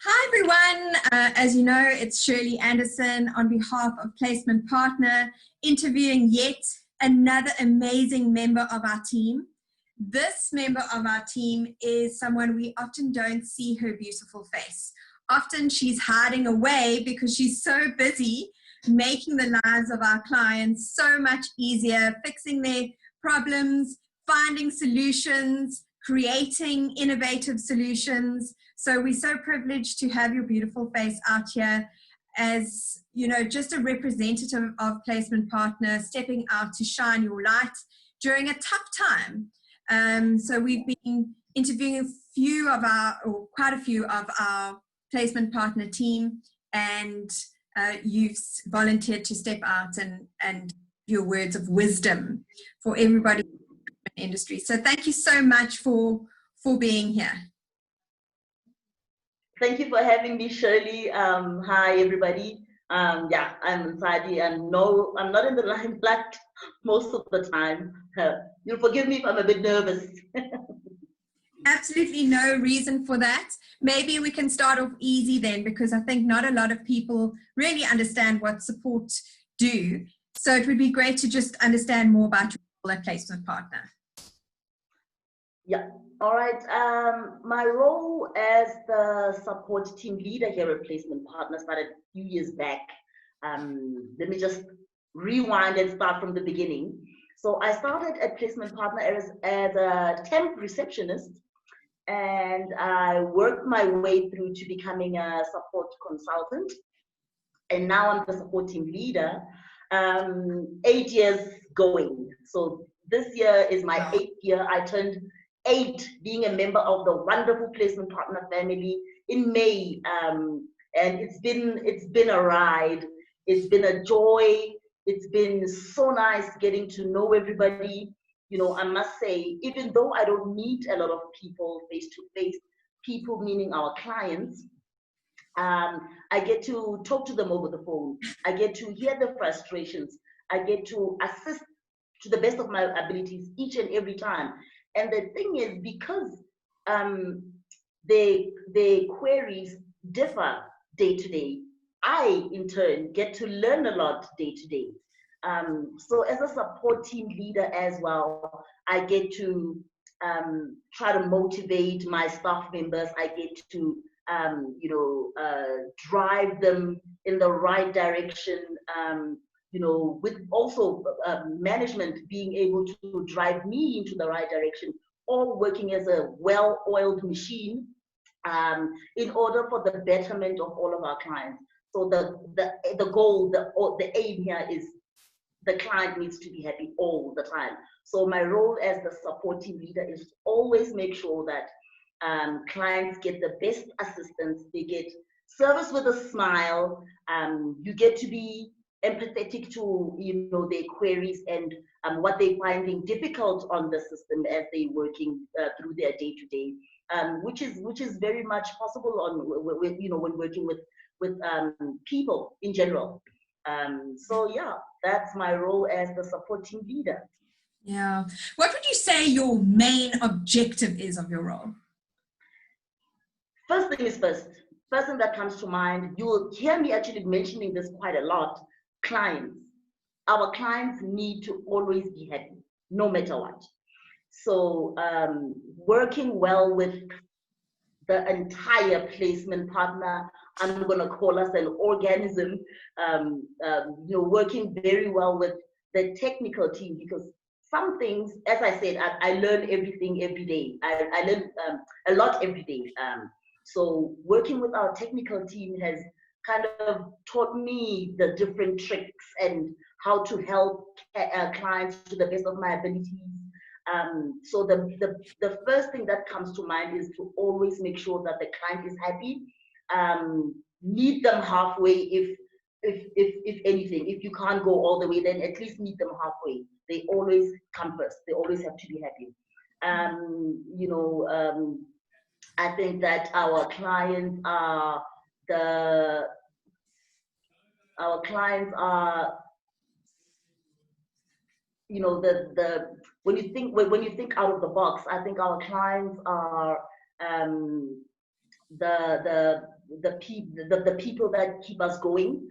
Hi everyone, as you know, it's Shirley Anderson on behalf of Placement Partner, interviewing yet another amazing member of our team. This member of our team is someone we often don't see her beautiful face. Often she's hiding away because she's so busy making the lives of our clients so much easier, fixing their problems, finding solutions, creating innovative solutions. So we're so privileged to have your beautiful face out here as, you know, just a representative of Placement Partner, stepping out to shine your light during a tough time. So we've been interviewing quite a few of our Placement Partner team, and you've volunteered to step out and your words of wisdom for everybody in the industry. So thank you so much for being here. Thank you for having me, Shirley. Hi, everybody. Yeah, I'm Ntsali, and no, I'm not in the limelight most of the time. You'll forgive me if I'm a bit nervous. Absolutely no reason for that. Maybe we can start off easy then, because I think not a lot of people really understand what support do. So it would be great to just understand more about your role at Placement Partner. Yeah, all right. My role as the support team leader here at Placement Partner started a few years back. Let me just rewind and start from the beginning. So I started at Placement Partner as a temp receptionist, and I worked my way through to becoming a support consultant. And now I'm the support team leader, 8 years going. So this year is my 8th year. I turned 8 being a member of the wonderful Placement Partner family in May. And it's been a ride. It's been a joy. It's been so nice getting to know everybody. You know, I must say, even though I don't meet a lot of people face to face, people meaning our clients, I get to talk to them over the phone. I get to hear the frustrations. I get to assist to the best of my abilities each and every time. And the thing is, because the queries differ day to day, I in turn get to learn a lot day to day. So as a support team leader as well, I get to try to motivate my staff members. I get to drive them in the right direction, with also management being able to drive me into the right direction, all working as a well-oiled machine in order for the betterment of all of our clients. So the goal, the aim here is the client needs to be happy all the time. So my role as the support team leader is to always make sure that clients get the best assistance. They get service with a smile. You get to be empathetic to their queries and what they're finding difficult on the system as they're working through their day-to-day, which is very much possible when working with people in general. So yeah, that's my role as the support team leader. Yeah. What would you say your main objective is of your role? First thing is first thing that comes to mind, you will hear me actually mentioning this quite a lot, clients. Our clients need to always be happy, no matter what. So working well with the entire Placement Partner, I'm going to call us an organism, working very well with the technical team, because some things, as I said, I learn everything every day. I learn a lot every day. So working with our technical team has kind of taught me the different tricks and how to help clients to the best of my abilities. So the first thing that comes to mind is to always make sure that the client is happy. Meet them halfway if anything. If you can't go all the way, then at least meet them halfway. They always come first. They always have to be happy. I think that our clients are when you think out of the box, I think our clients are the people that keep us going.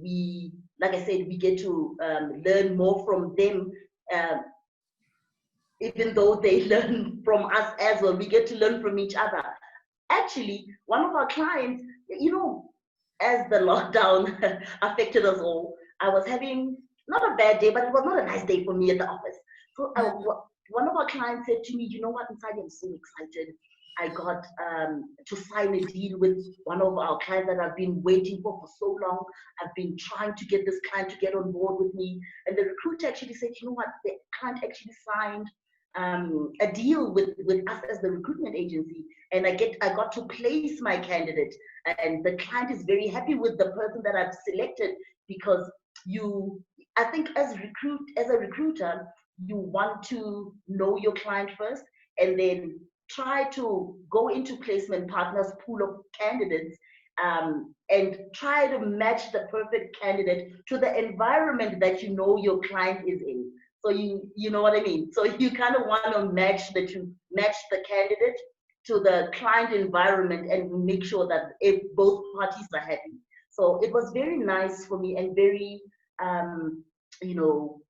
We, like I said, we get to learn more from them, even though they learn from us as well. We get to learn from each other. Actually, one of our clients, you know, as the lockdown affected us all, I was having not a bad day, but it was not a nice day for me at the office. So one of our clients said to me, you know what, Ntsali, I'm so excited. I got to sign a deal with one of our clients that I've been waiting for so long. I've been trying to get this client to get on board with me. And the recruiter actually said, you know what, the client actually signed a deal with us as the recruitment agency. And I got to place my candidate. And the client is very happy with the person that I've selected, because I think as a recruiter, you want to know your client first, and then try to go into placement partners pool of candidates, and try to match the perfect candidate to the environment that you know your client is in. So you know what I mean? So you kind of want to match the candidate to the client environment and make sure that if both parties are happy. So it was very nice for me, and very you know,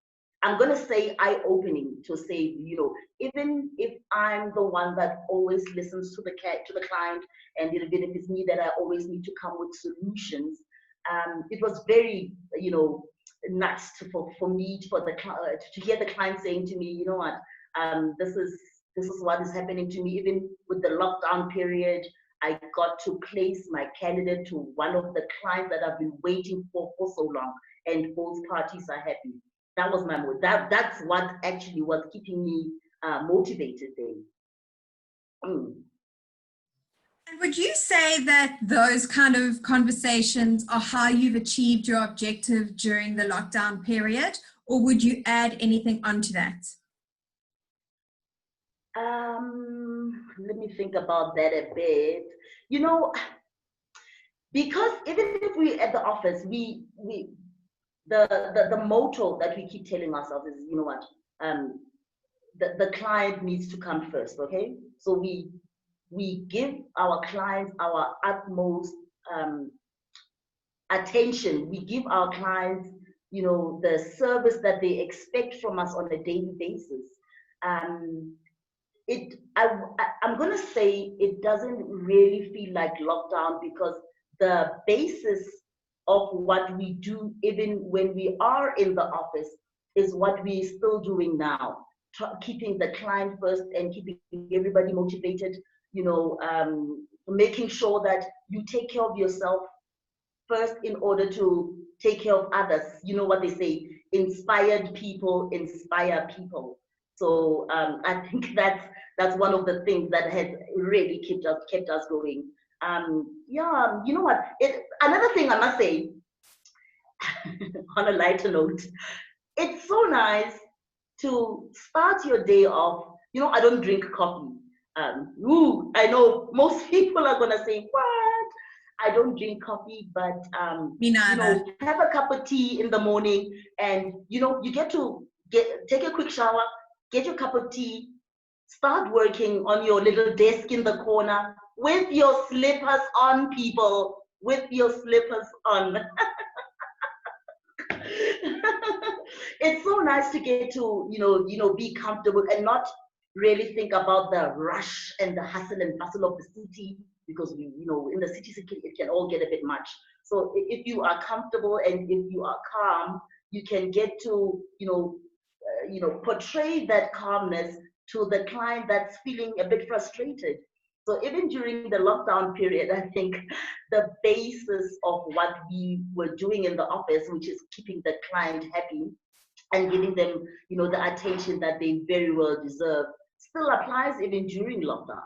I'm gonna say eye-opening to say, you know, even if I'm the one that always listens to the client, and even if it's me that I always need to come with solutions, it was very, you know, nice for me, to hear the client saying to me, you know what, this is what is happening to me. Even with the lockdown period, I got to place my candidate to one of the clients that I've been waiting for so long, and both parties are happy. That was my mood. That's what actually was keeping me motivated then. And would you say that those kind of conversations are how you've achieved your objective during the lockdown period, or would you add anything onto that? Let me think about that a bit. You know, because even if we at the office, the motto that we keep telling ourselves is, you know what, the client needs to come first, okay? So we give our clients our utmost attention. We give our clients, you know, the service that they expect from us on a daily basis. I'm gonna say it doesn't really feel like lockdown, because the basis of what we do, even when we are in the office, is what we're still doing now. Keeping the client first and keeping everybody motivated, you know, making sure that you take care of yourself first in order to take care of others. You know what they say, inspired people inspire people. So I think that's one of the things that has really kept us going. Yeah, you know what? Another thing I must say, on a lighter note, it's so nice to start your day off. You know, I don't drink coffee. I know most people are gonna say, "What? I don't drink coffee," but Me neither. you know, have a cup of tea in the morning, and you know, you get to take a quick shower, get your cup of tea, start working on your little desk in the corner with your slippers on, people, with your slippers on. It's so nice to get to, you know, be comfortable and not really think about the rush and the hustle and bustle of the city, because you know, in the cities it can all get a bit much. So if you are comfortable and if you are calm, you can get to, you know, portray that calmness to the client that's feeling a bit frustrated. So even during the lockdown period, I think the basis of what we were doing in the office, which is keeping the client happy and giving them, you know, the attention that they very well deserve, still applies even during lockdown.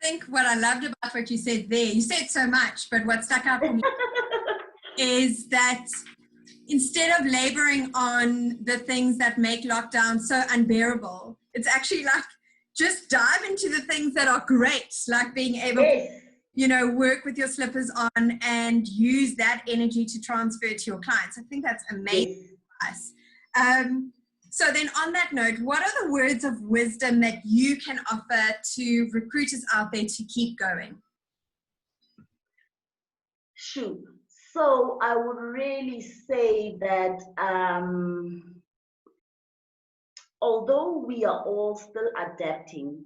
I think what I loved about what you said there, you said so much, but what stuck out for me is that instead of laboring on the things that make lockdown so unbearable, it's actually like, just dive into the things that are great, like being able to, you know, work with your slippers on and use that energy to transfer to your clients. I think that's amazing advice. So then on that note, what are the words of wisdom that you can offer to recruiters out there to keep going? Shoot. So I would really say that although we are all still adapting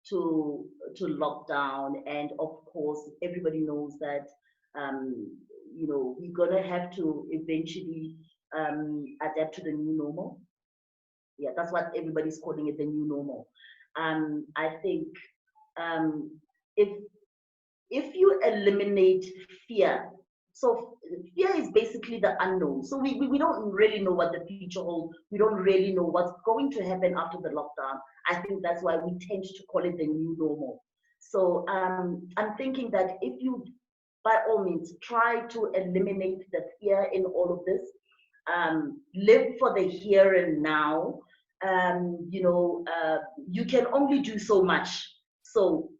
to lockdown, and of course everybody knows that we're gonna have to eventually adapt to the new normal. Yeah, that's what everybody's calling it, the new normal. I think if you eliminate fear, so fear is basically the unknown. So we don't really know what the future holds. We don't really know what's going to happen after the lockdown. I think that's why we tend to call it the new normal. So I'm thinking that if you, by all means, try to eliminate the fear in all of this, live for the here and now. You can only do so much. So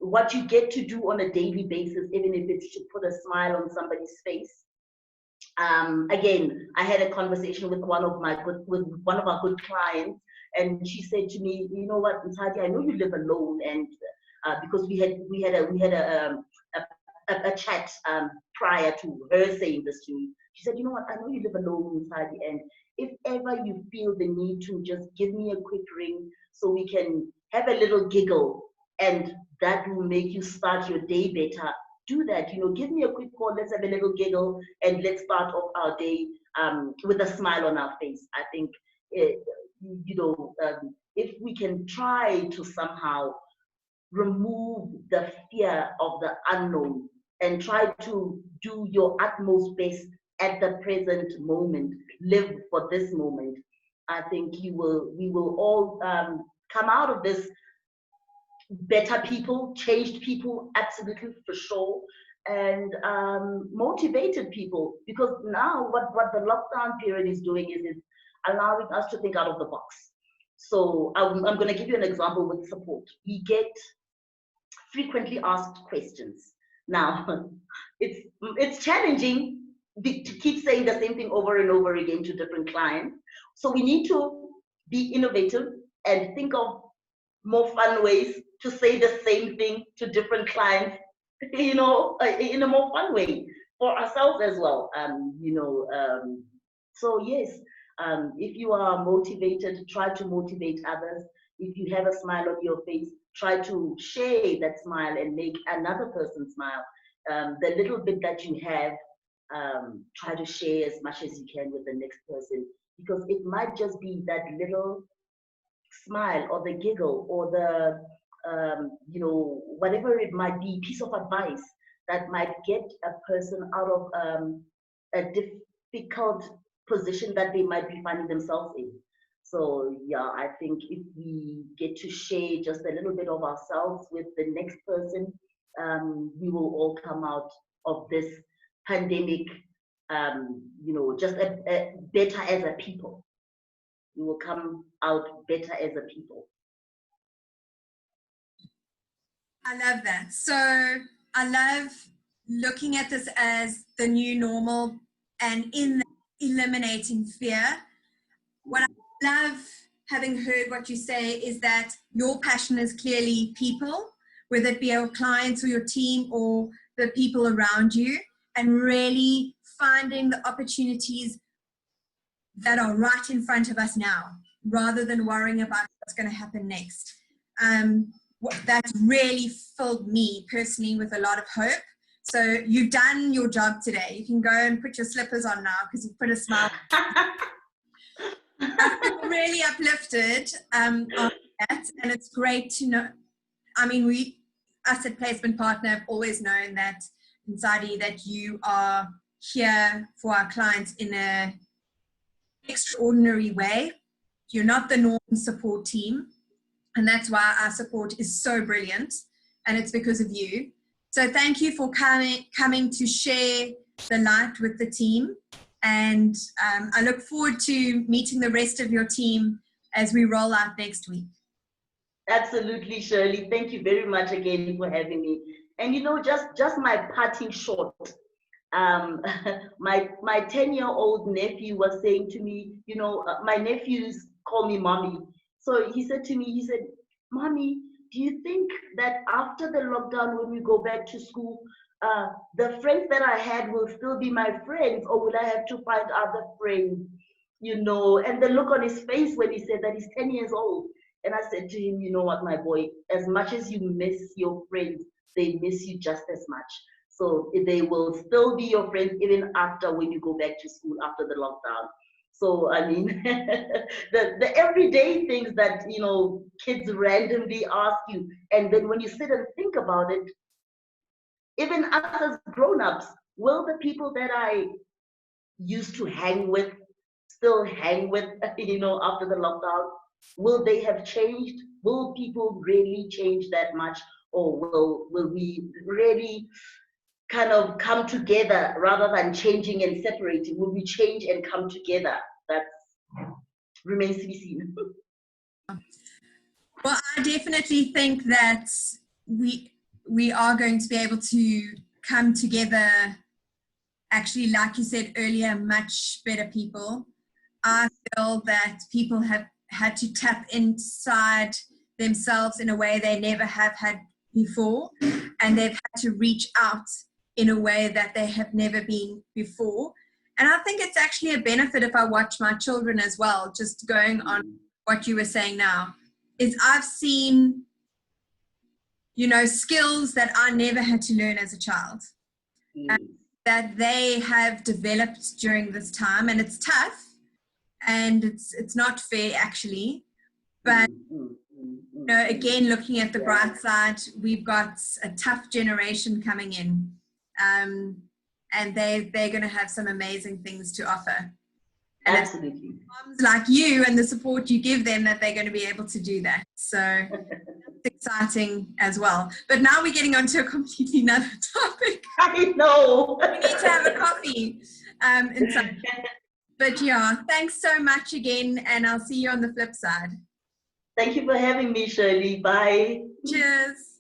what you get to do on a daily basis, even if it's to put a smile on somebody's face. Again, I had a conversation with one of our good clients, and she said to me, "You know what, Ntsali, I know you live alone," and because we had a chat prior to her saying this to me. She said, "You know what, I know you live alone, Ntsali, and if ever you feel the need to just give me a quick ring so we can have a little giggle, and that will make you start your day better, do that. Give me a quick call, let's have a little giggle, and let's start off our day with a smile on our face." I think, if we can try to somehow remove the fear of the unknown and try to do your utmost best at the present moment, live for this moment, I think we will all come out of this better people, changed people, absolutely for sure, and motivated people. Because now what the lockdown period is doing is it's allowing us to think out of the box. So I'm going to give you an example with support. We get frequently asked questions. Now, it's challenging to keep saying the same thing over and over again to different clients. So we need to be innovative and think of more fun ways to say the same thing to different clients, in a more fun way for ourselves as well. So yes, if you are motivated, try to motivate others. If you have a smile on your face, try to share that smile and make another person smile. The little bit that you have, try to share as much as you can with the next person, because it might just be that little smile or the giggle or the whatever it might be, piece of advice that might get a person out of a difficult position that they might be finding themselves in. So yeah, I think if we get to share just a little bit of ourselves with the next person, we will all come out of this pandemic, just a better as a people. We will come out better as a people. I love that. So I love looking at this as the new normal, and in eliminating fear. What I love, having heard what you say, is that your passion is clearly people, whether it be your clients or your team or the people around you, and really finding the opportunities that are right in front of us now, rather than worrying about what's going to happen next. That's really filled me personally with a lot of hope. So you've done your job today. You can go and put your slippers on now because you've put a smile. I feel really uplifted on that, and it's great to know. I mean, us at Placement Partner have always known that, Ntsali, that you are here for our clients in an extraordinary way. You're not the norm support team. And that's why our support is so brilliant, and it's because of you. So thank you for coming to share the light with the team. And I look forward to meeting the rest of your team as we roll out next week. Absolutely, Shirley. Thank you very much again for having me. And just my parting shot. my 10-year-old nephew was saying to me, you know, my nephews call me mommy. So he said to me, he said, "Mommy, do you think that after the lockdown, when we go back to school, the friends that I had will still be my friends, or will I have to find other friends?" You know, and the look on his face when he said that, he's 10 years old. And I said to him, "You know what, my boy, as much as you miss your friends, they miss you just as much. So they will still be your friends even after, when you go back to school after the lockdown." So I mean, the everyday things that, you know, kids randomly ask you, and then when you sit and think about it, even us as grown-ups, will the people that I used to hang with still hang with, you know, after the lockdown? Will they have changed? Will people really change that much? Or will we really kind of come together rather than changing and separating? Will we change and come together? That remains to be seen. Well, I definitely think that we are going to be able to come together, actually, like you said earlier, much better people. I feel that people have had to tap inside themselves in a way they never have had before, and they've had to reach out in a way that they have never been before. And I think it's actually a benefit if I watch my children as well, just going on what you were saying now, is I've seen, you know, skills that I never had to learn as a child, that they have developed during this time. And it's tough, and it's not fair, actually. But, you know, again, looking at the bright side, we've got a tough generation coming in, and they're going to have some amazing things to offer. And absolutely. It's moms like you and the support you give them, that they're going to be able to do that. So it's exciting as well. But now we're getting onto a completely another topic. I know. We need to have a coffee. But yeah, thanks so much again, and I'll see you on the flip side. Thank you for having me, Shirley. Bye. Cheers.